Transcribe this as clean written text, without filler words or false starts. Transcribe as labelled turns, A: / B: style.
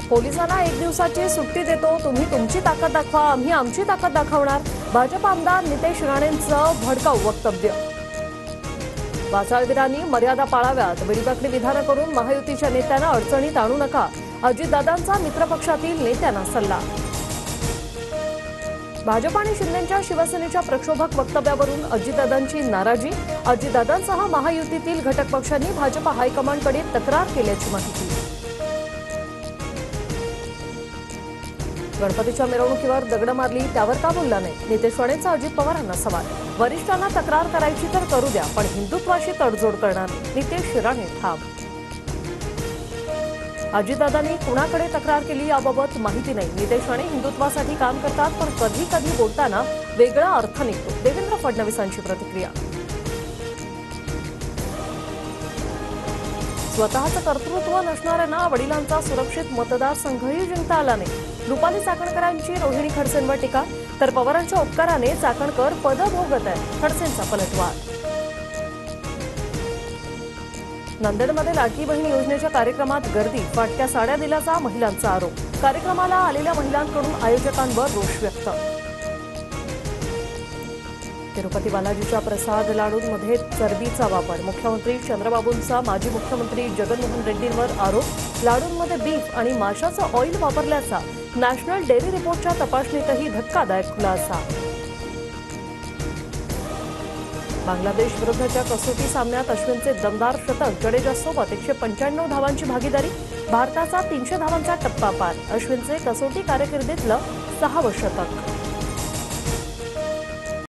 A: पोलिसांना 1 दिवसाची सुट्टी देतो, तुम्ही तुमची ताकद दाखवा, आम्ही आमची ताकद दाखवणार. भाजप आमदार नितेश राणेंचं भडकाऊ वक्तव्य. वाचाळवीरांनी मर्यादा पाळाव्यात, वेडीवाकडी विधानं करून महायुतीच्या नेत्यांना अडचणीत आणू नका, अजितदादांचा मित्रपक्षातील नेत्यांना सल्ला. भाजप आणि शिंदेंच्या शिवसेनेच्या प्रक्षोभक वक्तव्यावरून अजितदादांची नाराजी. अजितदादांसह महायुतीतील घटक पक्षांनी भाजप हायकमांडकडे तक्रार केल्याची माहिती. गणपतीच्या मिरवणुकीवर दगड मारली, त्यावर का बोलला नाही, नितेश राणेंचा अजित पवारांना सवाल. वरिष्ठांना तक्रार करायची तर करू द्या, पण हिंदुत्वाशी तडजोड करणार नितेश राणे ठाम. अजितदादांनी कुणाकडे तक्रार केली याबाबत माहिती नाही. नितेश राणे हिंदुत्वासाठी काम करतात, पण कधी कधी बोलताना वेगळा अर्थ निघतो. देवेंद्र फडणवीसांची प्रतिक्रिया. स्वतःचं कर्तृत्व नसणाऱ्यांना वडिलांचा सुरक्षित मतदारसंघही जिंकता आला नाही. रुपाली चाकणकरांची रोहिणी खडसेंवर टीका, तर पवारांच्या उपकाराने चाकणकर पद भोगत आहेत, खडसेंचा पलटवार. नांदेडमध्ये लाडकी बहीण योजनेच्या कार्यक्रमात गर्दी, फाटक्या साड्या दिल्याचा महिलांचा आरोप. कार्यक्रमाला आलेल्या महिलांकडून आयोजकांवर रोष व्यक्त. तिरुपती बालाजीच्या प्रसाद लाडूंमध्ये चरबीचा वापर, मुख्यमंत्री चंद्रबाबूंचा माजी मुख्यमंत्री जगनमोहन रेड्डींवर आरोप. लाडूंमध्ये बीफ आणि माशाचं ऑइल वापरल्याचा नॅशनल डेअरी रिपोर्टच्या तपासणीतही धक्कादायक खुलासा. बांगलादेश विरुद्धच्या कसोटी सामन्यात अश्विनचे दमदार शतक, जडेजासोबत 195 धावांची भागीदारी. भारताचा 300 धावांचा टप्पा पार. अश्विनचे कसोटी कारकिर्दीतलं 6वं शतक.